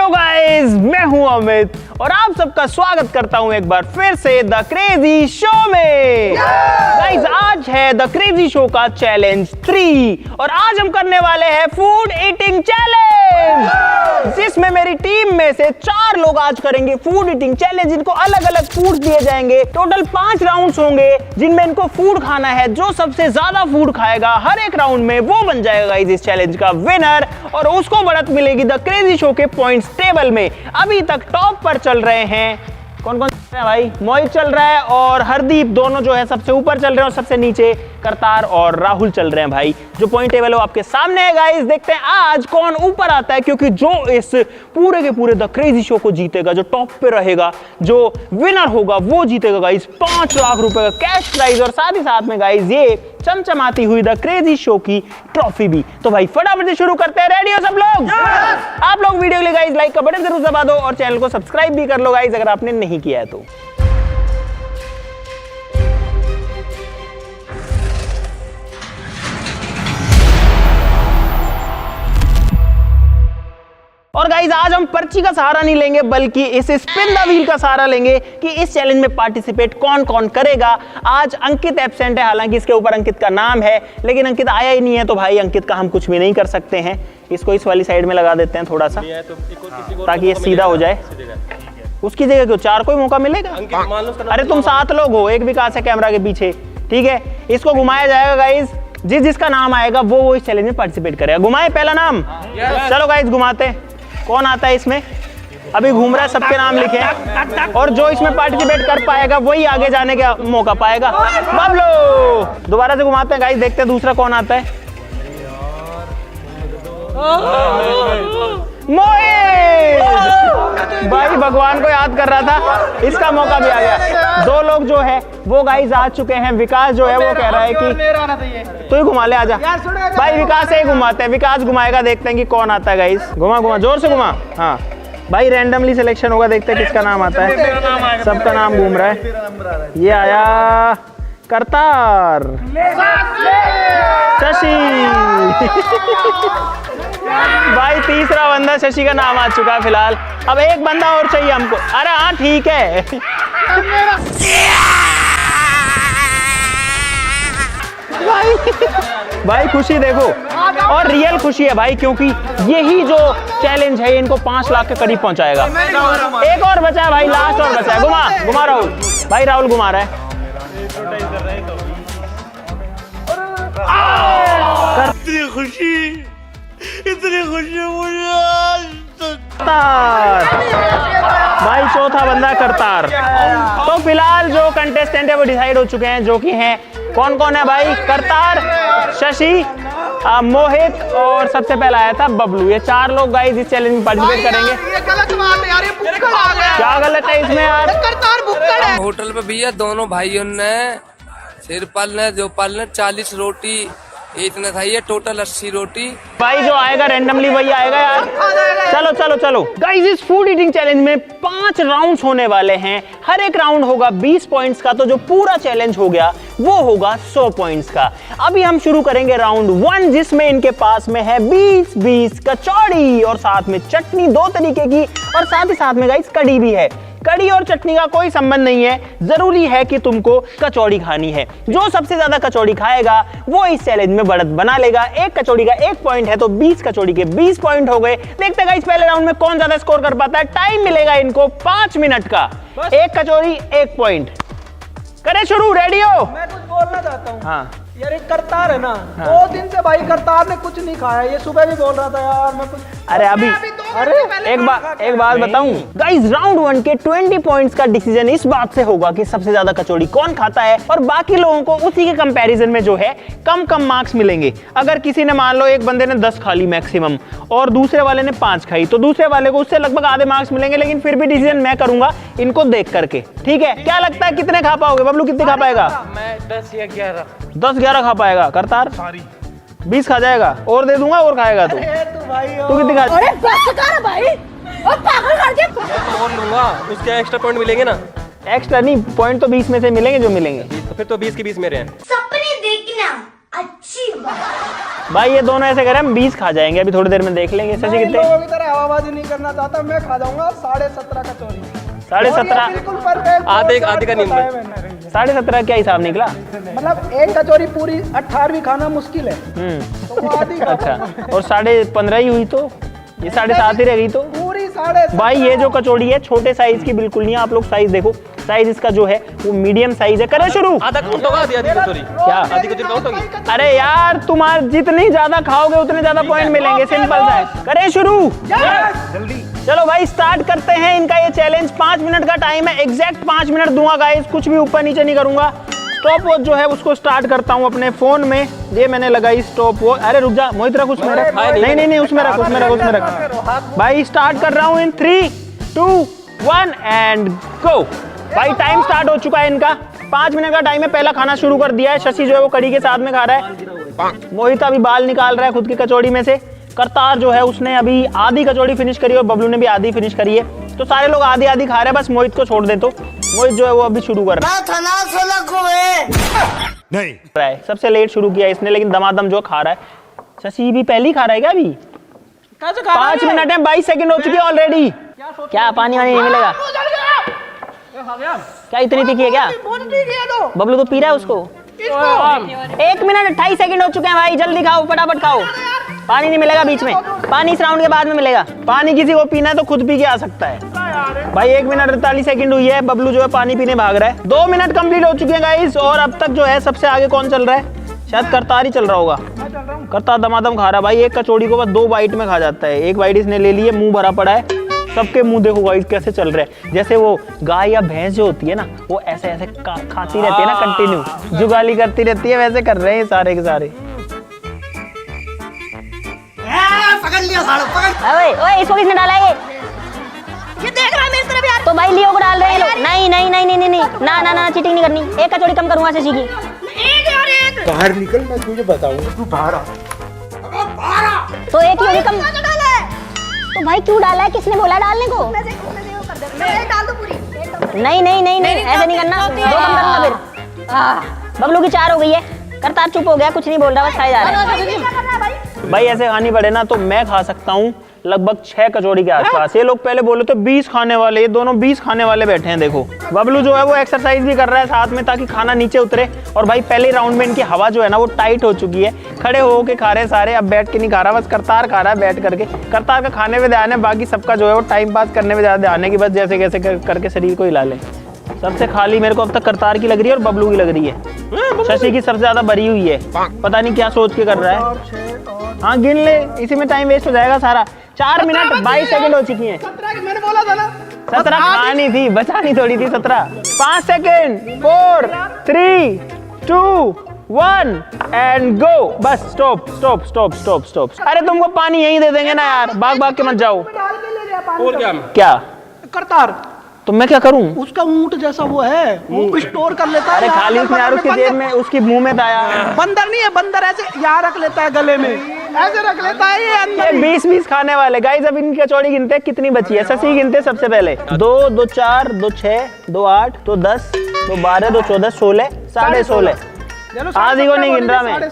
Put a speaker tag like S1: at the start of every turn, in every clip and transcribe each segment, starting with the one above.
S1: Guys, मैं हूं अमित और आप सबका स्वागत करता हूं एक बार फिर से द क्रेजी शो में। गाइस, आज है द क्रेजी शो का चैलेंज 3 और आज हम करने वाले हैं फूड ईटिंग चैलेंज, जिसमें मेरी टीम में से 4 लोग आज करेंगे फूड ईटिंग चैलेंज। इनको अलग अलग फूड दिए जाएंगे। टोटल 5 राउंड्स होंगे जिनमें इनको फूड खाना है। जो सबसे ज्यादा फूड खाएगा हर एक राउंड में वो बन जाएगा गाइस इस चैलेंज का विनर और उसको बढ़त मिलेगी द क्रेजी शो के पॉइंट्स टेबल में। अभी तक टॉप पर चल रहे हैं कौन कौन है भाई? मोहित चल रहा है और हरदीप, दोनों जो है सबसे ऊपर चल रहे हैं और सबसे नीचे करतार और राहुल चल रहे हैं भाई। जो पॉइंट टेबल है वो आपके सामने है गाइस। देखते हैं आज कौन ऊपर आता है, क्योंकि जो इस पूरे के पूरे द क्रेजी शो को जीतेगा, जो टॉप पे रहेगा, जो विनर होगा वो जीतेगा गाइस 5 लाख रुपए का कैश प्राइज और साथ ही साथ में गाइस ये चमचमाती हुई द क्रेजी शो की ट्रॉफी भी। तो भाई फटाफट से शुरू करते हैं। रेडी हो सब लोग? आप लोग वीडियो के लिए गाइस लाइक का बटन जरूर दबा दो और चैनल को सब्सक्राइब भी कर लो गाइस अगर आपने नहीं किया है तो। और गाइस आज हम पर्ची का सहारा नहीं लेंगे बल्कि इस स्पिन द व्हील का सहारा लेंगे कि इस चैलेंज में पार्टिसिपेट कौन कौन करेगा। आज अंकित एब्सेंट है, हालांकि इसके ऊपर अंकित का नाम है, लेकिन अंकित आया ही नहीं है तो भाई अंकित का हम कुछ भी नहीं कर सकते हैं। इसको इस वाली साइड में लगा देते हैं थोड़ा सा ताकि ये सीधा हो जाए। उसकी जगह क्यों 4 को ही मौका मिलेगा? अरे तुम 7 लोग हो, एक विकास है कैमरा के पीछे, ठीक है। इसको घुमाया जाएगा गाइस, जिसका नाम आएगा वो इस चैलेंज में पार्टिसिपेट करेगा। घुमाए पहला नाम, चलो गाइस घुमाते हैं। कौन आता है इसमें? अभी घूम रहा है, सबके नाम लिखे और जो इसमें पार्टिसिपेट कर पाएगा वही आगे जाने का मौका पाएगा। बबलो दोबारा से घुमाते हैं गाइस, देखते हैं दूसरा कौन आता है। मोहित भाई भगवान को याद कर रहा था, इसका मौका भी आ गया। 2 लोग जो है वो गाइस आ चुके हैं। विकास जो है वो कह रहा है कि तू ही घुमा ले, आजा भाई। विकास से ही घुमाते हैं, विकास घुमाएगा, देखते हैं कि कौन आता है गाइस। घुमा घुमा जोर से घुमा। हाँ भाई रैंडमली सिलेक्शन होगा, देखते हैं किसका नाम आता है। सबका नाम घूम रहा है। ये आया करतार, शशि भाई तीसरा बंदा शशि का नाम आ चुका है फिलहाल। अब एक बंदा और चाहिए हमको। अरे हाँ ठीक है भाई खुशी देखो, और रियल खुशी है भाई, क्योंकि यही जो चैलेंज है इनको 5 लाख के करीब पहुंचाएगा। एक और बचा है भाई, लास्ट और बचा है। घुमा घुमा राहुल भाई, राहुल घुमा रहा है। इतनी खुशी मुझे भाई। चौथा बंदा करतार। तो फिलहाल जो कंटेस्टेंट है वो डिसाइड हो चुके हैं, जो कि हैं कौन कौन है भाई? करतार, शशि, मोहित और सबसे पहला आया था बबलू। ये 4 लोग गाइस इस चैलेंज में पार्टिसिपेट करेंगे।
S2: ये गलत बात है यार, ये बुक्कड़ आ गया।
S1: क्या गलत है इसमें यार?
S2: करतार बुक्कड़ है।
S3: होटल पे भैया दोनों भाइयों ने सिरपल ने जो पल ने 40 रोटी इतना था, ये टोटल 80 रोटी।
S1: भाई जो आएगा रैंडमली वही आएगा यार। चलो चलो चलो गाइस, इस फूड ईटिंग चैलेंज में 5 राउंड्स होने वाले हैं। हर एक राउंड होगा 20 पॉइंट्स का, तो जो पूरा चैलेंज हो गया वो होगा 100 पॉइंट्स का। अभी हम शुरू करेंगे राउंड 1, जिसमें इनके पास में है 20 कचौड़ी और साथ में चटनी 2 तरीके की और साथ ही साथ में गाइस कड़ी भी है। कड़ी और चटनी का कोई संबंध नहीं है, जरूरी है कि तुमको कचौड़ी खानी है। जो सबसे ज्यादा कचौड़ी खाएगा वो इस चैलेंज में बढ़त बना लेगा। एक कचौड़ी का 1 पॉइंट है तो 20 कचौड़ी के 20 पॉइंट हो गए। देखते हैं गाइस पहले राउंड में कौन ज्यादा स्कोर कर पाता है। टाइम मिलेगा इनको 5 मिनट का। 1 कचौड़ी 1 पॉइंट। करे शुरू, रेडी हो?
S2: मैं कुछ बोलना चाहता हूँ।
S1: हाँ
S2: यार एक करतार है ना, 2 दिन से भाई करतार ने कुछ नहीं खाया। ये सुबह भी बोल रहा था यार मैं कुछ।
S1: अरे अभी एक बात बताऊं गाइस, राउंड 1 के 20 पॉइंट्स का डिसीजन इस बात से होगा कि सबसे ज्यादा कचौड़ी कौन खाता है और बाकी लोगों को उसी के कंपैरिजन में जो है कम मार्क्स मिलेंगे। अगर किसी ने मान लो एक बंदे ने 10 खा ली मैक्सिमम और दूसरे वाले ने 5 खाई, तो दूसरे वाले को उससे लगभग आधे मार्क्स मिलेंगे, लेकिन फिर भी डिसीजन मैं करूंगा इनको देख करके, ठीक है? क्या लगता है कितने खा पाओगे? बबलू कितने खा पाएगा?
S2: मैं 10 या 11
S1: 10-11 खा पाएगा। करतार 20 खा जाएगा और दे दूंगा और खाएगा तू। तू कितनी खा?
S4: अरे बस कर भाई, और पागल करके
S5: बोल लूंगा, उसके एक्स्ट्रा पॉइंट मिलेंगे ना?
S1: एक्स्ट्रा नहीं, पॉइंट तो 20 में से मिलेंगे जो मिलेंगे।
S5: तो फिर तो 20 के 20 मेरे हैं।
S4: सपने देखना अच्छी बात।
S1: भाई ये दोनों ऐसे करें हम 20 खा जाएंगे, अभी थोड़ी देर में देख लेंगे। शशि कितने?
S2: लोगों की तरह हवाबाजी नहीं करना चाहता, मैं खा जाऊंगा 17.5 कचौरी।
S1: 17.5
S2: बिल्कुल परफेक्ट।
S5: आधे का नींद में।
S1: 17.5 क्या हिसाब निकला?
S2: मतलब एक कचौरी पूरी 18वीं खाना मुश्किल है, तो वो आधी खा
S1: अच्छा, और 15.5 ही हुई तो ये 7.5 ही रह गई तो
S2: पूरी 7.5।
S1: भाई ये जो कचौड़ी है छोटे साइज की बिल्कुल नहीं है, आप लोग साइज देखो, साइज इसका जो है वो मीडियम साइज है। करें शुरू?
S5: आधा काउंट होगा, आधी कचौरी
S1: क्या?
S5: आधी कचौरी काउंट होगी?
S1: अरे यार तुम्हारे जितनी ज्यादा खाओगे उतने ज्यादा पॉइंट मिलेंगे, सिंपल सा है। करें शुरू?
S2: जल्दी
S1: चलो भाई स्टार्ट करते हैं इनका ये चैलेंज। 5 मिनट का टाइम है, एग्जैक्ट 5 मिनट दूंगा गाइस, कुछ भी ऊपर नीचे नहीं करूंगा। स्टॉप वॉच जो है उसको स्टार्ट करता हूं अपने फोन में, ये मैंने लगाई स्टॉप वॉच। अरे रुक जा मोहित, रख उसमें रख। नहीं उसमें रख, उसमें रख, उसमें रख। भाई स्टार्ट कर रहा हूं इन 3, 2, 1 एंड गो। भाई टाइम स्टार्ट हो चुका है इनका, 5 मिनट का टाइम है। पहला खाना शुरू कर दिया है, शशि जो है वो कड़ी के साथ में खा रहा है, मोहित अभी बाल निकाल रहा है खुद की कचौड़ी में से, करतार जो है उसने अभी आधी कचौड़ी फिनिश करी और बबलू ने भी आधी फिनिश करी है, तो सारे लोग आधी आधी खा रहे हैं, बस मोहित को छोड़ दे। तो मोहित जो है वो अभी शुरू कर रहा है, सबसे लेट शुरू किया इसने, लेकिन दमादम जो खा रहा है। शशि भी पहले ही खा रहा है क्या अभी? 5 मिनट है, 22 सेकंड हो चुकी है ऑलरेडी। क्या पानी वानी नहीं मिलेगा क्या? इतनी तीखी है क्या? बबलू तो पी रहा है उसको। 1 मिनट 28 सेकंड हो चुके हैं भाई, जल्दी खाओ, फटाफट खाओ। पानी नहीं मिलेगा बीच में, पानी इस राउंड के बाद में मिलेगा। पानी किसी को पीना है तो खुद पी के आ सकता है भाई। 1 मिनट 48 सेकंड हुई है, बबलू जो है पानी पीने भाग रहा है। 2 मिनट कंप्लीट हो चुके हैं गाइस, और अब तक जो है सबसे आगे कौन चल रहा है? शायद करतार ही चल रहा होगा। करतार दमादम खा रहा है भाई, एक कचौड़ी को बस 2 बाइट में खा जाता है। 1 बाइट इसने ले ली है, मुंह भरा पड़ा है, सबके मुंह देखो गाइस कैसे चल रहे हैं, जैसे वो गाय या भैंस जो होती है ना, वो ऐसे ऐसे खाती रहती है ना, कंटिन्यू जुगाली करती रहती है, वैसे कर रहे हैं सारे के सारे।
S4: ओए इसको किसने डाला ये देख रहा है मेरी तरफ यार। तो भाई लियो को डाल रहे हैं लोग। नहीं ना चीटिंग नहीं करनी। एक कचौड़ी कम करूंगा शशि की। एक
S6: बाहर निकल, मैं तुझे बताऊंगा, तू बाहर आ।
S4: तो एक ही होगी कम। तो भाई क्यों डाला है, किसने बोला डालने को? डाल दो पूरी। नहीं ऐसे नहीं करना, 2 कम करना फिर। बबलू की 4 हो गई है, करतार चुप हो गया, कुछ नहीं बोल रहा, बस खाई जा रहा है।
S1: भाई ऐसे खानी पड़े ना तो मैं खा सकता हूँ लगभग 6 कचौड़ी के आसपास। ये लोग पहले बोले तो 20 खाने वाले, ये दोनों 20 खाने वाले बैठे हैं। देखो बबलू जो है वो एक्सरसाइज भी कर रहा है साथ में, ताकि खाना नीचे उतरे। और भाई पहले राउंड में इनकी हवा जो है ना वो टाइट हो चुकी है, खड़े हो के खा रहे सारे, अब बैठ के नहीं खा रहा, बस करतार खा रहा है बैठ करके। करतार का खाने में ध्यान है, बाकी सबका जो है वो टाइम पास करने में ज्यादा ध्यान है, कि बस जैसे कैसे करके शरीर को हिला ले। सबसे खाली मेरे को अब तक करतार की लग रही है और बबलू की लग रही है। शशि की सबसे ज्यादा भरी हुई है, पता नहीं क्या सोच के कर रहा है। हाँ गिन ले, इसी में टाइम वेस्ट हो जाएगा सारा। 4 मिनट 22 सेकंड हो चुकी हैं।
S2: 17 मैंने बोला था ना,
S1: 17 खानी थी, बचानी थोड़ी थी। 17 5 second 4 3 2 1 and go. Bus stop. अरे तुमको पानी यहीं दे देंगे ना यार, भाग के मत जाओ।
S2: डाल के ले गया पानी।
S5: और क्या?
S1: क्या
S2: करतार
S1: तो मैं क्या करूं?
S2: उसका ऊंट जैसा वो है, वो स्टोर कर लेता है।
S1: अरे खाली उसने यार उसकी जेब में, उसकी मुंह में दाया।
S2: बंदर नहीं है, बंदर ऐसे यहाँ रख लेता है गले में, ऐसे रख लेता है ये अंदर।
S1: 20 खाने वाले गाइस। अब इनकी कचौड़ी गिनते हैं कितनी बची है। शशि गिनते सबसे पहले। 2 2 4 2 6 2 8 2 10 2 12 2 14 16 16.5। आधी को नहीं गिन रहा मैं,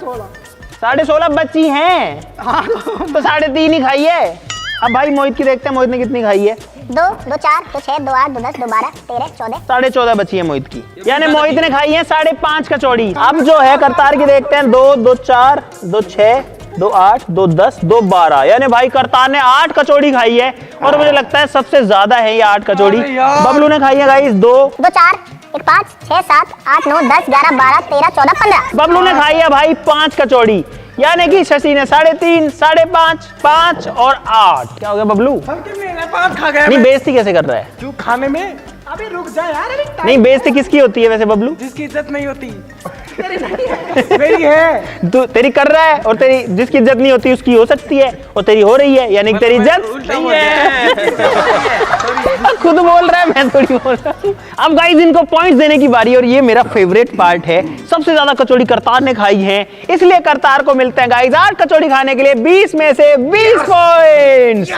S1: 16.5 बची हैं तो 3.5 ही खाई है। अब भाई मोहित की देखते हैं, मोहित ने कितनी खाई है।
S4: 2 2 4 2 6 2 8 2 10 2 12 13 14
S1: 14.5 बची है मोहित की, यानी मोहित ने खाई है 5.5 कचौड़ी। अब जो है करतार की देखते हैं। 2 2 4 2 6 2 8 2 10 2 12, यानी भाई करतार ने 8 कचौड़ी खाई है, और मुझे लगता है सबसे ज्यादा है ये 8 कचौड़ी। बबलू ने खाई है गाइस 2
S4: 2 4 1 5 6 7 8 9 10 11 12 13 14 15।
S1: बबलू ने खाई है भाई 5 कचौड़ी, यानी कि शशि ने 3.5 5.5 5 और 8। क्या हो गया बबलू?
S2: 5 खा गया।
S1: नहीं बेइज्जती कैसे कर रहा है?
S2: क्यों खाने में? अभी रुक जा यार, अभी
S1: नहीं बेइज्जती किसकी होती है वैसे बबलू?
S2: जिसकी इज्जत नहीं होती। तेरी नहीं है, मेरी है।
S1: तू तेरी कर रहा है, और तेरी जिसकी इज्जत नहीं होती उसकी हो सकती है, और तेरी हो रही है, यानी कि तेरी इज्जत नहीं है। खुद बोल रहा है, मैं थोड़ी बोल रहा हूँ। अब गाइस इनको पॉइंट्स देने की बारी, और ये मेरा फेवरेट पार्ट है। सबसे ज्यादा कचौड़ी करतार ने खाई है, इसलिए करतार को मिलते हैं गाइस 8 कचौड़ी खाने के लिए 20 में से 20 पॉइंट्स।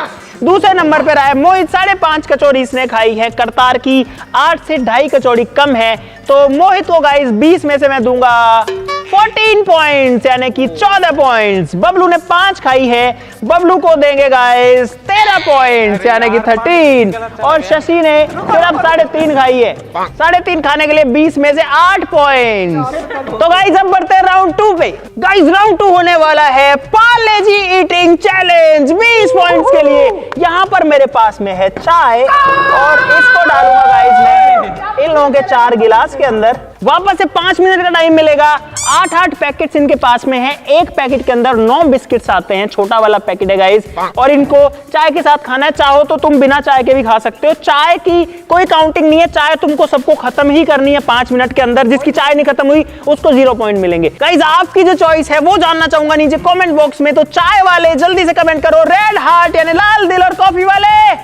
S1: दूसरे नंबर पर आया मोहित, 5.5 कचौड़ी इसने खाई है। करतार की 8 से 2.5 कचौड़ी कम है, तो मोहित को गाइस 20 में से मैं दूंगा 14 पॉइंट्स यानी कि 14 पॉइंट्स। बबलू ने 5 खाई है, बबलू को देंगे गाइस 13 पॉइंट्स यानी कि 13। और शशि ने सिर्फ 3.5 खाई है, 3.5 खाने के लिए 20 में से 8 पॉइंट्स। तो गाइस अब बढ़ते हैं राउंड 2 पे। गाइस राउंड 2 होने वाला है पार्ले जी ईटिंग चैलेंज 20 पॉइंट्स के लिए। यहाँ पर मेरे पास में है चाय और इसको डालूंगा गाइस मैं इन लोगों के 4 गिलास के अंदर। वापस से 5 मिनट का टाइम मिलेगा। 8 पैकेट्स इनके पास में है, एक पैकेट के अंदर 9 बिस्किट्स आते हैं, छोटा वाला पैकेट है गाइस। और इनको चाय के साथ खाना है, चाहो तो तुम बिना चाय के भी खा सकते हो। चाय की कोई काउंटिंग नहीं है, चाय तुमको सबको खत्म ही करनी है 5 मिनट के अंदर। जिसकी चाय नहीं खत्म हुई उसको 0 पॉइंट मिलेंगे। गाइस आपकी जो चॉइस है वो जानना चाहूंगा नीचे कमेंट बॉक्स में। तो चाय वाले जल्दी से कमेंट करो रेड हार्ट यानी लाल दिल, और कॉफी वाले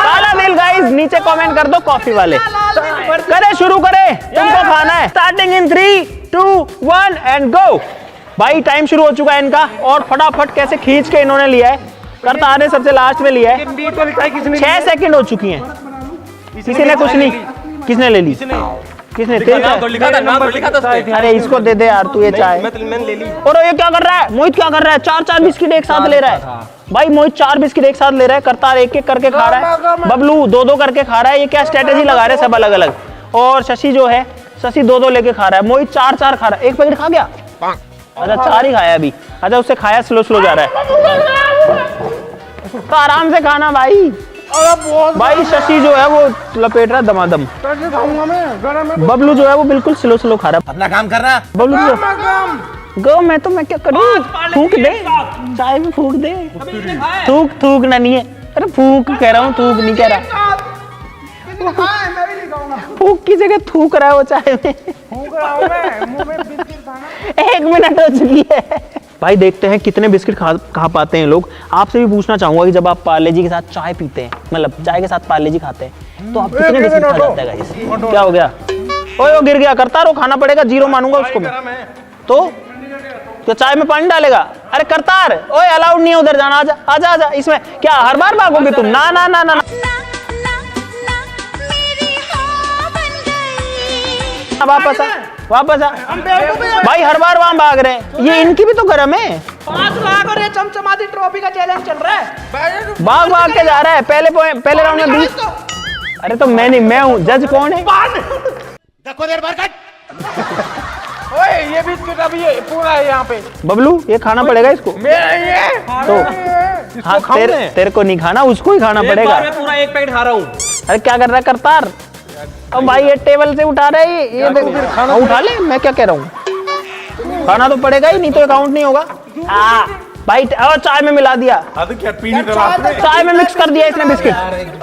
S1: काला दिल। गाइस नीचे कमेंट कर दो कॉफी वाले। करे शुरू करे, तुमको खाना है। Starting in 3, 2, 1 and go. भाई टाइम शुरू हो चुका है इनका और फटाफट कैसे खींच के इन्होंने लिया है। करतार ने सबसे लास्ट में लिया है। 6 सेकंड हो चुकी हैं। किसी ने कुछ नहीं, किसने ले ली? किसने? अरे इसको दे दे यार तू ये चाय।
S5: मैंने ले ली।
S1: और ये क्या कर रहा है? मोहित क्या कर रहा है? 4 बिस्किट एक साथ ले रहा है। भाई मोहित 4 बिस्किट एक साथ ले रहा है, करतार एक एक करके खा रहा है, बबलू 2-2 करके खा रहा है। ये क्या स्ट्रेटेजी लगा रहे हैं सब अलग अलग। और शशि जो है, शशि 2-2 लेके खा रहा है। मोहित 4-4 खा रहा है। एक पैकेट खा गया? अच्छा 4 ही खाया अभी। अच्छा उससे खाया स्लो जा रहा है। तो आराम से खाना भाई। भाई शशि जो है वो लपेट रहा है दमादम। बबलू जो है वो बिल्कुल स्लो खा रहा है।
S6: अपना काम कर रहा।
S1: बबलू गो मैं क्या करूं? फूंक दे चाय में, फूंक दे। थूक ना नहीं है। अरे फूंक कह रहा हूँ, थूक नहीं कह रहा। फूंक की जगह थूक रहा है वो चाय में। 1 मिनट हो चुकी है। भाई देखते हैं कितने बिस्किट खा पाते हैं लोग। आपसे भी पूछना चाहूंगा कि जब आप पार्ले जी के साथ चाय पीते हैं, मतलब चाय के साथ पार्ले जी खाते हैं, तो आप कितने बिस्किट खा जाते हैं गाइस? क्या हो गया? ओए वो गिर गया। करतार वो खाना पड़ेगा, 0 मानूंगा उसको मैं। तो चाय में पानी डालेगा? अरे करतार ओए अलाउड नहीं है उधर जाना। आजा इसमें क्या हर बार भागोगे तुम? ना वापस आ। भाई हर बार वहां भाग रहे हैं। ये इनकी भी तो गरम है।
S2: 5 लाख और ये चमचमाती ट्रॉफी का चैलेंज चल रहा है।
S1: भाग के जा रहा है। पहले राउंड में 20। अरे तो मैं नहीं, मैं हूँ। जज कौन है?
S2: ओए ये बिस्किट अभी ये पूरा है यहाँ पे।
S1: बबलू ये खाना पड़ेगा इसको। तो हाँ तेरे को नहीं खाना, उसको ही खाना पड़ेगा।
S5: मैं पूरा 1 पैकेट खा रहा हूँ।
S1: अरे क्या कर रहा है करतार? अब भाई ये टेबल से उठा रहा है ये खाना उठा ले। मैं क्या कह रहा हूँ, खाना तो पड़ेगा ही, नहीं तो अकाउंट नहीं होगा। भाई चाय में मिला दिया।
S6: क्या पीनी
S1: चाय में मिक्स कर दिया इसने बिस्किट।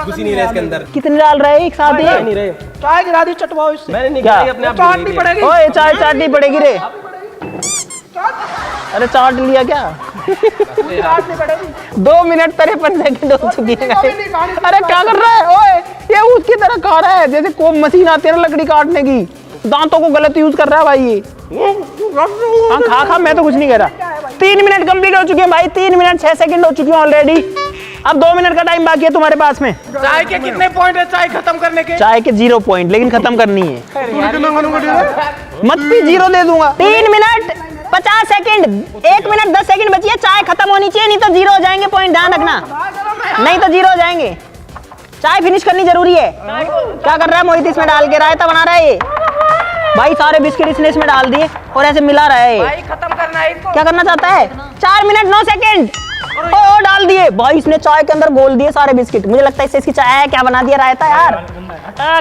S5: कुछ ही नहीं रहे इसके अंदर।
S1: कितने डाल रहे हैं एक साथ? ये
S5: नहीं रहे।
S2: चाय गिरा दी, चटवाओ इससे।
S5: मैंने नहीं
S1: क्या?
S5: खाई, अपने आप
S2: चाटनी पड़ेगी।
S1: ओए चाय चाटनी पड़ेगी रे। अरे चाट लिया क्या? 2 मिनट 53 सेकंड हो चुकी है। अरे क्या कर रहा है? ओए ये उसकी तरह खा रहा है जैसे कोई मशीन आती है ना लकड़ी काटने की। दांतों को गलत यूज कर रहा है भाई ये। हाँ खा मैं तो कुछ नहीं कह रहा। 3 मिनट कंप्लीट हो चुके हैं भाई। 3 मिनट 6 सेकंड हो चुके हैं ऑलरेडी। अब 2 मिनट का टाइम बाकी है तुम्हारे पास में।
S2: चाय के कितने पॉइंट है चाय खत्म करने के?
S1: चाय के 0 पॉइंट, लेकिन खत्म करनी है। मत भी 0 दे दूंगा। 3 मिनट 50 सेकंड, 1 मिनट 10 सेकंड बची है। चाय खत्म होनी चाहिए, नहीं तो 0 हो जाएंगे पॉइंट, ध्यान रखना। नहीं तो 0 हो जाएंगे। चाय फिनिश करनी जरूरी है। क्या कर रहा है मोहित? इसमें डाल के रायता बना रहा है ये। भाई सारे बिस्किट इसने इसमें डाल दिए और ऐसे मिला रहा है।
S2: भाई खत्म करना है इसको।
S1: क्या करना चाहता है? 4 मिनट 9 सेकंड ओ डाल दिए भाई इसने। चाय के अंदर घोल दिए सारे बिस्किट। मुझे लगता है इससे इसकी चाय क्या बना दिया रायता यार।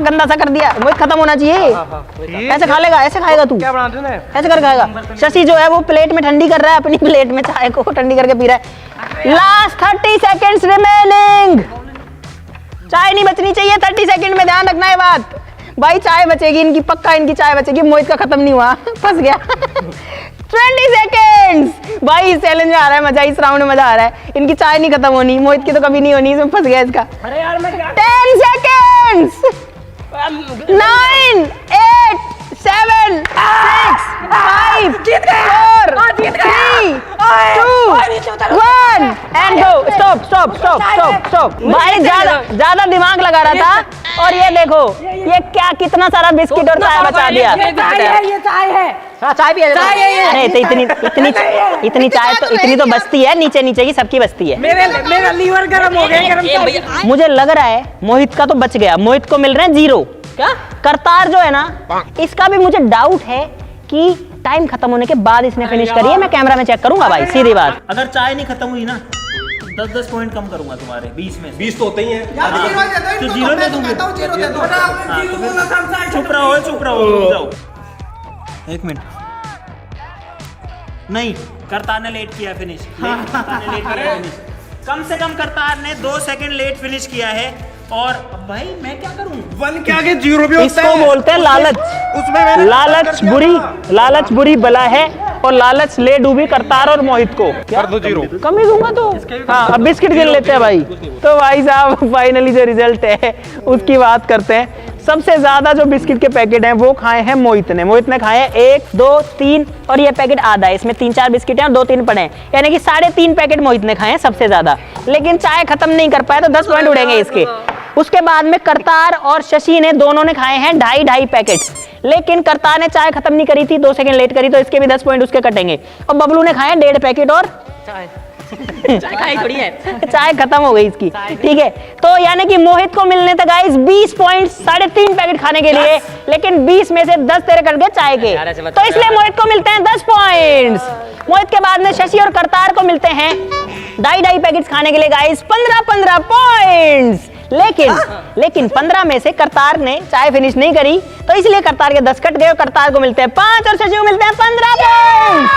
S1: गंदा सा कर दिया। मोहित खत्म होना चाहिए। ऐसे खा लेगा? ऐसे खाएगा तू?
S2: क्या बनाते हैं?
S1: ऐसे कर खाएगा। शशि जो है वो प्लेट में ठंडी कर रहा है, अपनी प्लेट में चाय को ठंडी करके पी रहा है। Last 30 seconds remaining. चाय नहीं बचनी चाहिए 30 सेकंड में, ध्यान रखना है बात। भाई चाय बचेगी इनकी, पक्का इनकी चाय बचेगी। मोहित का खत्म नहीं हुआ, फंस गया। 20 सेकंड्स। भाई इस चैलेंज में आ रहा है मजा, इस राउंड में मजा आ रहा है। इनकी चाय नहीं खत्म होनी, मोहित की तो कभी नहीं होनी, इसमें फंस गया इसका।
S2: अरे यार मैं
S1: 10 सेकंड्स। 9 8 7 6 5 4 3 2 1 and go. स्टॉप। भाई ज्यादा दिमाग लगा रहा था
S4: और ये देखो ये क्या कितना सारा बिस्किट और चाय बचा दिया।
S2: ये चाय है। हाँ चाय भी है।
S4: अरे तो इतनी चाय तो इतनी तो बचती है, नीचे नीचे की सबकी बचती है।
S2: मेरा लीवर गर्म हो गया, गर्म चाय।
S4: मुझे लग रहा है मोहित का तो बच गया, मोहित को मिल रहे हैं 0। क्या करतार जो है ना, इसका भी मुझे डाउट है कि टाइम खत्म होने के बाद इसने फिनिश करी है। मैं कैमरा में चेक करूंगा भाई, सीधी बात।
S1: अगर चाय नहीं खत्म हुई ना 10-10 पॉइंट कम करूंगा तुम्हारे 20 में से।
S5: 20 तो होते ही हैं।
S1: तो 0 दे दूंगी। चुप रहो रुक जाओ। 1 मिनट नहीं, करतार ने लेट किया फिनिश। कम से कम करतार ने 2 सेकंड लेट फिनिश किया है। और अब भाई मैं क्या करूं?
S5: 1 के आगे 0 भी होता है।
S1: इसको बोलते हैं लालच।
S5: उसमें
S1: लालच बुरी बला है और लालच ले डूबी करतार और मोहित को।
S5: कर दो 0।
S1: कम ही दूंगा तो। हाँ अब बिस्किट गिन लेते हैं भाई। तो भाई साहब फाइनली जो रिजल्ट है उसकी बात करते हैं। सबसे ज्यादा जो बिस्किट के पैकेट हैं वो खाए हैं मोहित ने खाए हैं 1 2 3 और ये पैकेट आधा है। इसमें 3-4 बिस्किट हैं और 2-3 पड़े हैं, यानी कि 3.5 पैकेट मोहित ने खाए हैं सबसे ज्यादा। लेकिन चाय खत्म नहीं कर पाए तो 10 पॉइंट उड़ेंगे इसके। उसके बाद में करतार और शशि ने दोनों ने खाए हैं 2.5 पैकेट्स। लेकिन करतार ने चाय खत्म नहीं करी थी, 2 सेकंड लेट करी, तो इसके भी 10 पॉइंट उसके कटेंगे। और बबलू ने खाए 1.5 पैकेट और चाय थोड़ी है, चाय खत्म हो गई इसकी। ठीक है, तो यानी कि मोहित को मिलने थे गाइस 20 पॉइंट 3.5 पैकेट खाने के लिए। लेकिन 20 में से 10 तेरे कट गए चाय के, तो इसलिए मोहित को मिलते हैं 10 पॉइंट्स। मोहित के बाद में शशि और करतार को मिलते हैं 2.5 पैकेट्स खाने के लिए गाइस 15 पॉइंट्स। लेकिन 15 में से करतार ने चाय फिनिश नहीं करी, तो इसलिए करतार के 10 कट गए और करतार को मिलते हैं 5 और शशि को मिलते हैं 15 पॉइंट।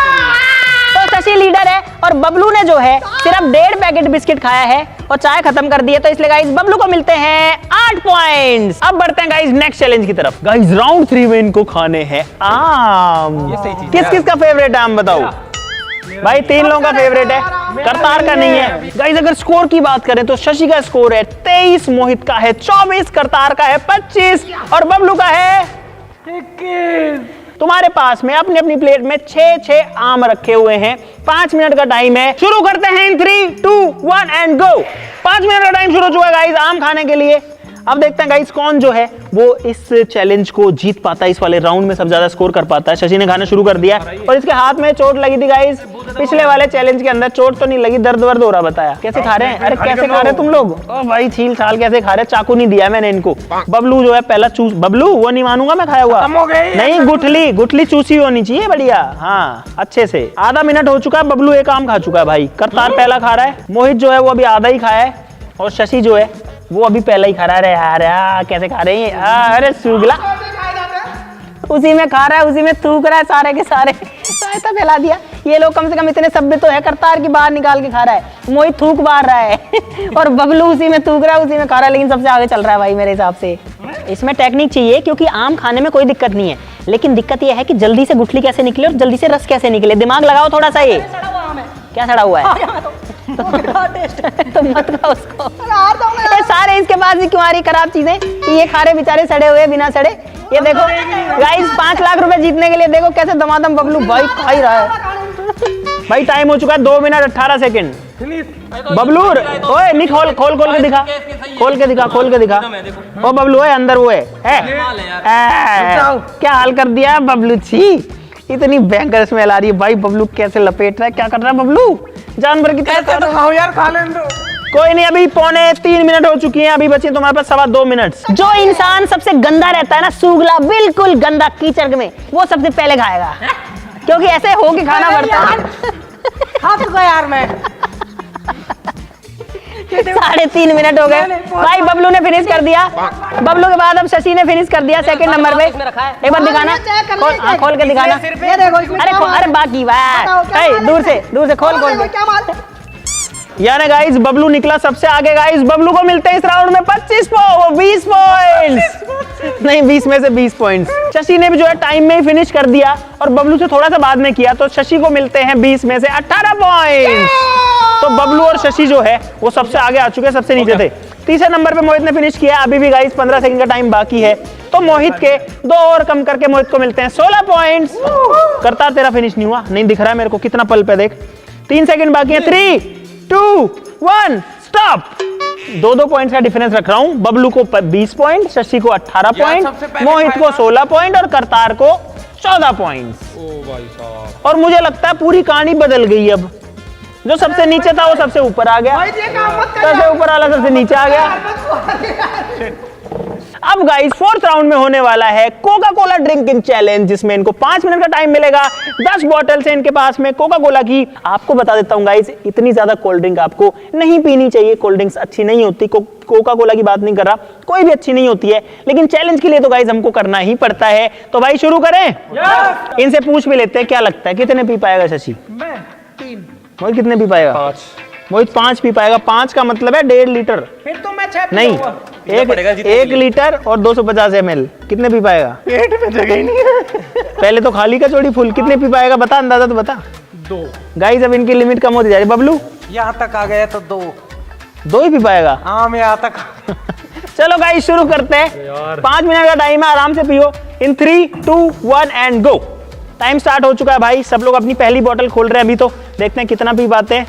S1: तो शशि लीडर है और बबलू ने जो है सिर्फ 1.5 पैकेट बिस्किट खाया है और चाय खत्म कर दी है, तो इसलिए गाइस बबलू को मिलते हैं 8 पॉइंट्स। अब बढ़ते हैं गाइस नेक्स्ट चैलेंज की तरफ। गाइस राउंड 3 में इनको खाने हैं आम। किस का फेवरेट आम बताओ भाई? 3 लोगों का फेवरेट है, करतार का नहीं है। गाइस अगर स्कोर की बात करें तो शशि का स्कोर है 23, मोहित का है 24, करतार का है 25 और बबलू का है 21। तुम्हारे पास में अपनी अपनी प्लेट में 6 आम रखे हुए हैं। 5 मिनट का टाइम है। शुरू करते हैं इन 3 2 1 एंड गो। 5 मिनट का टाइम शुरू हो चुका है गाइस आम खाने के लिए। अब देखते हैं गाइस कौन जो है वो इस चैलेंज को जीत पाता है, इस वाले राउंड में सब ज्यादा स्कोर कर पाता है। शशि ने खाना शुरू कर दिया और इसके हाथ में चोट लगी थी गाइस। पिछले वाले चैलेंज के अंदर चोट तो नहीं लगी, दर्द वर्द हो रहा। बताया कैसे खा रहे हैं? अरे कैसे खा रहे हैं तुम लोग? ओ भाई छील छाल कैसे खा रहे हैं? चाकू नहीं दिया मैंने इनको। बबलू जो है पहला चूस, बबलू वो नहीं मानूंगा मैं खाया हुआ नहीं, गुठली चूसी होनी चाहिए बढ़िया। हाँ अच्छे से। आधा मिनट हो चुका है, बबलू 1 आम खा चुका है भाई। करतार पहला खा रहा है, मोहित जो है वो अभी आधा ही खाया है और शशि जो है वो अभी पहला ही खा रहा है। यार कैसे खा रहे हैं? अरे सुगला उसी में खा रहा है, उसी में थूक रहा है सारे के सारे। ऐसा फैला दिया। ये लोग कम से कम इतने सभ्य तो है, करतार की बाहर निकाल के खा रहा है, मोहित थूक मार रहा है और बबलू उसी में थूक रहा है, उसी में खा रहा है, लेकिन सबसे आगे चल रहा है भाई मेरे हिसाब से। इसमें टेक्निक चाहिए क्योंकि आम खाने में कोई दिक्कत नहीं है, लेकिन दिक्कत यह है कि जल्दी से गुठली कैसे निकले और जल्दी से रस कैसे निकले। दिमाग लगाओ थोड़ा सा। ये क्या सड़ा हुआ है? तो मत खाओ उसको। सारे इसके पास ही क्यों आ रही खराब चीजें? ये खा रहे बेचारे सड़े हुए बिना सड़े। ये देखो गाइस 5 लाख रुपए जीतने के लिए देखो कैसे दमादम बबलू भाई खा ही रहा है। भाई टाइम हो चुका है 2 मिनट 18 सेकंड। बबलू ओए नहीं खोल के दिखा, खोल के दिखा। ओ बबलू है अंदर वो है क्या हाल कर दिया बबलू? छी इतनी भयंकर स्मेल आ रही है भाई। बबलू कैसे लपेट रहा है, क्या कर रहा है बबलू? जानवर की तरह
S2: यार खा लेने दो।
S1: कोई नहीं, अभी 3 मिनट हो चुकी हैं, अभी बचे तुम्हारे पास 2.25 मिनट।
S4: जो इंसान सबसे गंदा रहता है ना, सूगला बिल्कुल गंदा कीचड़ में, वो सबसे पहले खाएगा क्योंकि ऐसे हो के खाना पड़ता है।
S2: खा चुका यार मैं।
S4: 3.5 मिनट हो गए भाई। बबलू ने फिनिश कर दिया। बबलू के बाद अब शशि ने फिनिश कर दिया 2nd नंबर पे। एक बार दिखाना, खोल के दिखाना। अरे बाकी दूर से खोल के।
S1: यानी गाइस बबलू निकला सबसे आगे। गाइस बबलू को मिलते हैं इस राउंड में 20 पॉइंट्स। नहीं 20 में से 20 पॉइंट्स। शशि ने भी जो है टाइम में ही फिनिश कर दिया और बबलू से थोड़ा सा बाद में किया, तो शशि को मिलते हैं 20 में से 18 पॉइंट्स। तो बबलू और शशि जो है वो सबसे आगे आ चुके हैं, सबसे नीचे थे। तीसरे नंबर पे मोहित ने फिनिश किया। अभी भी गाइस 15 सेकंड का टाइम बाकी है, तो मोहित के 2 और कम करके मोहित को मिलते हैं 16 पॉइंट्स। करता तेरा फिनिश नहीं हुआ, नहीं दिख रहा है मेरे को कितना पल पे देख। 3 सेकंड बाकी है। 3 2 1 स्टॉप। 2-2 पॉइंट्स का डिफरेंस रख रहा हूँ। बबलू को 20 पॉइंट, शशि को 18 पॉइंट, मोहित को 16 पॉइंट और करतार को 14 पॉइंट। और मुझे लगता है पूरी कहानी बदल गई। अब जो सबसे नीचे था वो सबसे ऊपर आ गया, सबसे ऊपर वाला सबसे नीचे आ गया। अब गाइस 4th राउंड में होने वाला है कोका कोला ड्रिंकिंग चैलेंज, जिसमें इनको 5 मिनट का टाइम मिलेगा। 10 बॉटल्स हैं इनके पास में कोका कोला की। आपको बता देता हूँ गाइस, इतनी ज्यादा कोल्ड ड्रिंक आपको नहीं पीनी चाहिए। कोल्ड ड्रिंक्स अच्छी नहीं होती, कोका कोला की बात नहीं कर रहा, कोई भी अच्छी नहीं होती है, लेकिन चैलेंज के लिए तो गाइस हमको करना ही पड़ता है। तो भाई शुरू करें। इनसे पूछ भी लेते हैं क्या लगता है कितने पी पाएगा शशि?
S2: मैं 3।
S1: मोहित कितने पी पाएगा?
S5: 5।
S1: मोहित 5 पी पाएगा। 5 का मतलब है 1.5 लीटर।
S2: फिर तो मैं 6
S1: नहीं, एक लीटर और 250 ml। कितने पी पाएगा?
S5: पेट में जगह ही नहीं है।
S1: पहले तो खाली का चोड़ी फुल। कितने पी पाएगा बता, अंदाजा तो बता।
S2: 2।
S1: गाइस अब इनकी लिमिट कम होती जा रही है। बबलू
S2: यहाँ तक आ गया तो 2।
S1: 2 ही पी पाएगा।
S2: हाँ मैं यहाँ तक।
S1: चलो गाइस शुरू करते हैं। 5 मिनट का टाइम है, आराम से पियो। इन 3, 2, 1 एंड गो। टाइम स्टार्ट हो चुका है भाई। सब लोग अपनी पहली बोतल खोल रहे हैं अभी। तो देखते हैं कितना पी पाते हैं।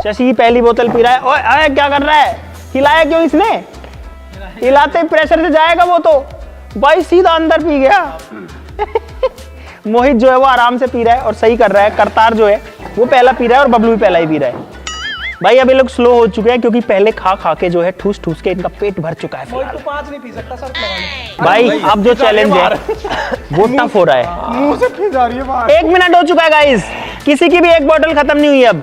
S1: शशि पहली बोतल पी रहा है। ओए क्या कर रहा है? हिलाया क्यों इसने? हिलाते प्रेशर से जाएगा वो तो। भाई सीधा अंदर पी गया। मोहित जो है वो आराम से पी रहा है और सही कर रहा है। करतार जो है वो पहला पी रहा है और बबलू भी पहला ही पी रहा है। भाई अब ये लोग स्लो हो चुके हैं क्योंकि पहले खा खा के जो है ठूस ठूस के इनका पेट भर चुका है फिलहाल।
S2: 5 नहीं पी सकता सर, लगा ले।
S1: भाई अब जो चैलेंज है वो टफ हो रहा है।
S6: मुंह से फिर जा रही है बाहर।
S1: 1 मिनट हो चुका है गाइस। किसी की भी एक बोतल खत्म नहीं हुई। अब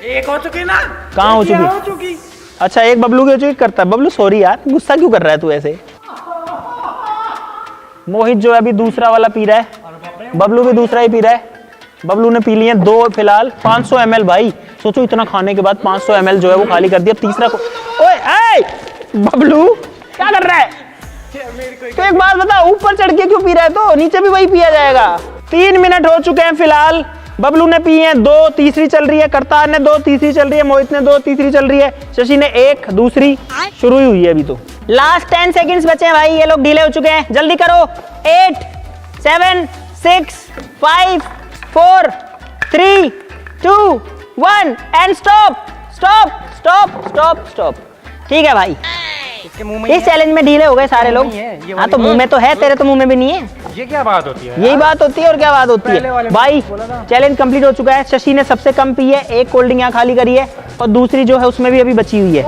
S2: एक हो चुकी ना?
S1: कहाँ हो चुकी? अच्छा एक बबलू की हो चुकी। करता है बबलू, सॉरी यार, गुस्सा क्यों कर रहा है तू ऐसे? मोहित जो है अभी दूसरा वाला पी रहा है। बबलू भी दूसरा ही पी रहा है। बबलू ने पी लिए 2 फिलहाल। 500 ml। भाई सोचो इतना खाने के बाद 500 ml जो है वो खाली कर दिया। तीसरा को ओए बबलू क्या कर रहा है? तो एक बात बता, ऊपर चढ़ के क्यों पी रहा है? तो नीचे भी वही पिया जाएगा। 3 मिनट हो चुके हैं फिलहाल। बबलू ने पी है 2, तीसरी चल रही है। करतार ने 2, तीसरी चल रही है। मोहित ने 2, तीसरी चल रही है। शशि ने 1, दूसरी शुरू ही हुई है अभी। तो लास्ट 10 सेकंड्स बचे हैं भाई। ये लोग ढीले हो चुके हैं, जल्दी करो। 8, 7, 6, 5, 4, 3, 2, 1 एंड स्टॉप। ठीक है भाई, इस चैलेंज में ढीले हो गए सारे लोग। हाँ तो मुंह में तो है, तेरे तो मुंह में भी नहीं है।
S5: ये क्या बात होती है?
S1: यही बात होती है और क्या बात होती है भाई। चैलेंज कंप्लीट हो चुका है। शशि ने सबसे कम पी है, 1 कोल्ड ड्रिंक यहाँ खाली करी है और दूसरी जो है उसमें भी अभी बची हुई है।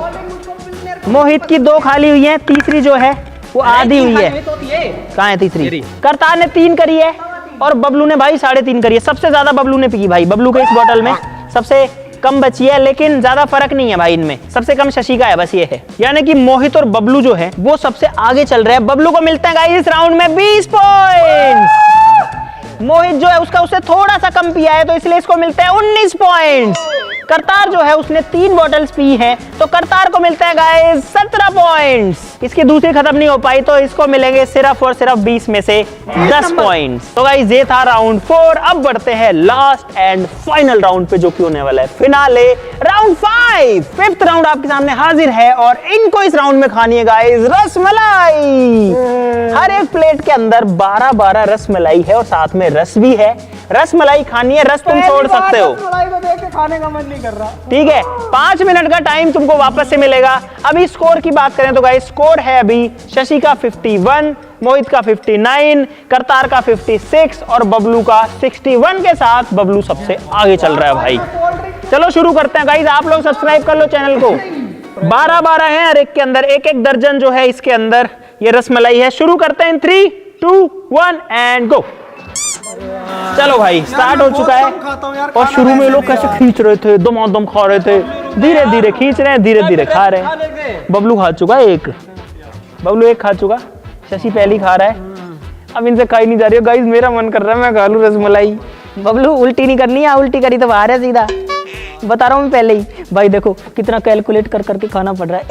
S1: मोहित की 2 खाली हुई है, तीसरी जो है वो आधी हुई है। कहाँ है तीसरी? करतार ने 3 करी है और बबलू ने भाई 3.5 करी है। सबसे ज्यादा बबलू ने पी भाई। बबलू के इस बोतल में सबसे कम बची है, लेकिन ज्यादा फर्क नहीं है भाई इनमें। सबसे कम शशि का है, बस ये है। यानी कि मोहित और बबलू जो है वो सबसे आगे चल रहे हैं। बबलू को मिलते हैं गाइस इस राउंड में 20 पॉइंट्स। मोहित जो है उससे थोड़ा सा कम पिया है तो इसलिए इसको मिलते हैं 19 पॉइंट्स। करतार जो है उसने 3 बॉटल्स पी है तो करतार को मिलते हैं गाइस 17 पॉइंट्स। इसकी दूसरी खत्म नहीं हो पाई तो इसको मिलेंगे सिर्फ और सिर्फ 20 में से 10 पॉइंट्स। तो गाइस ये था राउंड 4। अब बढ़ते हैं लास्ट एंड फाइनल राउंड पे जो कि होने वाला है फिनाले राउंड 5। 5th राउंड आपके सामने हाजिर है और इनको इस राउंड में खानी है गाइस रसमलाई। हर एक प्लेट के अंदर 12-12 रसमलाई है और साथ में रस भी है। रसमलाई खानी है, रस तुम छोड़ सकते हो।
S2: रसमलाई को देख के खाने का मन नहीं कर रहा।
S1: ठीक है, 5 मिनट का टाइम तुमको वापस से मिलेगा। अभी स्कोर की बात करें तो गाइस स्कोर है अभी शशि का 51, मोहित का 59, करतार का 56 और बबलू का 61 के साथ बबलू सबसे आगे चल रहा है भाई। चलो शुरू करते हैं गाइस। आप लोग सब्सक्राइब कर लो चैनल को। 12-12 है हर एक के अंदर, एक दर्जन जो है इसके अंदर ये रसमलाई है। शुरू करते हैं 3, 2, 1 एंड गो। चलो भाई स्टार्ट हो चुका है और शुरू में लोग कैसे खींच रहे थे, दम खा रहे थे। धीरे धीरे खींच रहे हैं, धीरे धीरे खा रहे हैं। बबलू खा चुका है 1, बबलू 1 खा चुका। शशि पहली खा रहा है। अब इनसे खाई नहीं जा रही है गाइस, मेरा मन कर रहा है मैं खा लूं रसमलाई। बबलू उल्टी नहीं करनी है, उल्टी करी तो बाहर है सीधा। बता रहा हूँ मैं पहले ही। भाई देखो कितना कैलकुलेट कर करके खाना पड़ रहा है।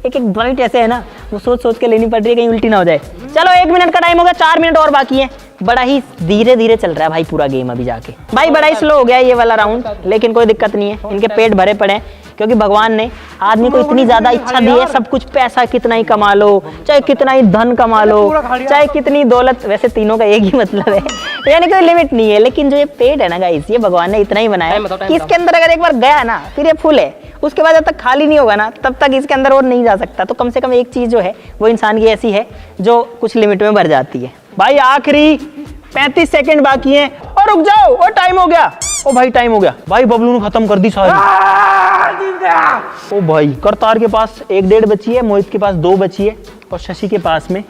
S1: एक बाइट ऐसे है ना, वो सोच सोच के लेनी पड़ रही है कहीं उल्टी ना हो जाए। चलो 1 मिनट का टाइम हो गया, 4 मिनट और बाकी है। बड़ा ही धीरे धीरे चल रहा है भाई पूरा गेम अभी जाके। भाई बड़ा ही स्लो हो गया ये वाला राउंड, लेकिन कोई दिक्कत नहीं है। इनके पेट भरे पड़े हैं क्योंकि भगवान ने आदमी को इतनी ज्यादा इच्छा दी है। सब कुछ पैसा कितना ही कमा लो, चाहे कितना ही धन कमा लो, चाहे कितनी दौलत, वैसे तीनों का एक ही मतलब है, यानी कोई लिमिट नहीं है। लेकिन जो ये पेट है ना गाइस, ये भगवान ने इतना ही बनाया कि इसके अंदर अगर एक बार गया ना फिर ये फुल है,
S4: उसके बाद जब तक खाली नहीं होगा ना तब तक इसके अंदर और नहीं जा सकता। तो कम से कम एक चीज जो है वो इंसान की ऐसी है जो कुछ लिमिट में भर जाती है।
S1: भाई आखिरी 35 सेकंड बाकी हैं और रुक जाओ, और टाइम हो गया। ओ भाई टाइम हो गया भाई, बबलू ने खत्म कर दी सारी। ओ भाई करतार के पास 1.5 बची है, मोहित के पास 2 बची है और शशि के पास में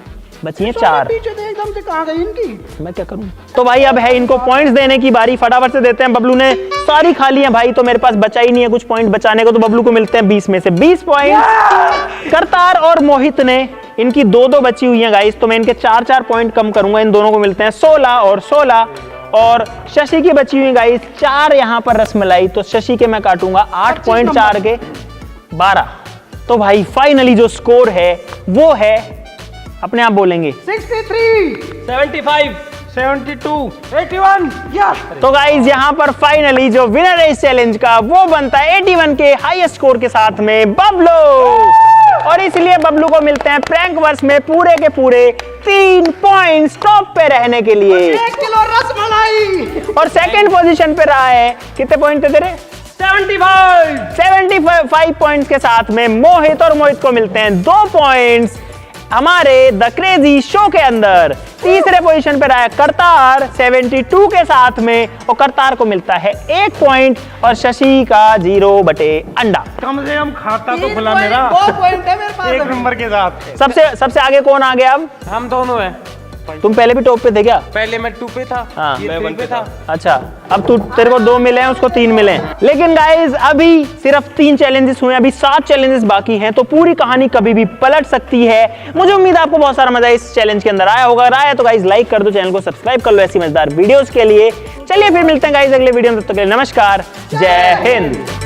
S1: बची है 4।
S2: पीछे थे एकदम से, कहाँ गई इनकी?
S1: मैं क्या करूं? तो भाई अब है इनको पॉइंट्स देने की बारी, फटाफट से देते हैं। बबलू ने सारी खा ली है भाई, तो मेरे पास बचा ही नहीं है कुछ पॉइंट बचाने को, तो बबलू को मिलते हैं 20 में से 20 पॉइंट। करतार और मोहित ने इनकी 2-2 बची हुई है गाइस, तो मैं इनके 4-4 पॉइंट कम करूंगा, इन दोनों को मिलते हैं 16 और 16। और शशि की बची हुई गाइस 4 यहाँ पर रसमलाई, तो शशि के मैं काटूंगा 8.4 के 12। तो भाई फाइनली जो स्कोर है वो है, अपने आप बोलेंगे
S2: 63,
S5: 75, 72,
S2: 81, यस।
S1: तो गाइज यहाँ पर फाइनली जो विनर है इस चैलेंज का वो बनता है 81 के हाईएस्ट स्कोर के साथ में बबलू, और इसलिए बबलू को मिलते हैं प्रैंक वर्स में पूरे के पूरे 3 पॉइंट्स टॉप पे रहने के लिए।
S2: 1 किलो रसमलाई।
S1: और सेकंड पोजीशन पे रहा है, कितने पॉइंट थे तेरे? 75 पॉइंट्स के साथ में मोहित, और मोहित को मिलते हैं 2 पॉइंट्स हमारे द क्रेजी शो के अंदर। तीसरे पोजीशन पे रहा है करतार 72 के साथ में, और करतार को मिलता है 1 पॉइंट, और शशि का 0 बटे अंडा।
S5: कम से कम खाता तो खुला मेरा
S2: 2 पॉइंट है मेरे पास।
S5: 1 नंबर के साथ।
S1: सबसे आगे कौन आ गया अब?
S5: हम दोनों हैं।
S1: तुम पहले भी टॉप पे थे क्या?
S5: पहले मैं 2 पे था,
S1: हाँ,
S5: ये 3 पे था।
S1: अच्छा, अब तेरे को 2 मिले हैं, उसको 3 मिले हैं। लेकिन गाइज अभी सिर्फ 3 चैलेंजेस हुए, अभी 7 चैलेंजेस बाकी हैं, तो पूरी कहानी कभी भी पलट सकती है। मुझे उम्मीद है आपको बहुत सारा मजा इस चैलेंज के अंदर आया होगा। आया तो गाइज लाइक कर दो, चैनल को सब्सक्राइब कर लो ऐसी मजेदार वीडियोस के लिए। चलिए फिर मिलते हैं गाइज अगले वीडियो में, तब तक के लिए नमस्कार, जय हिंद।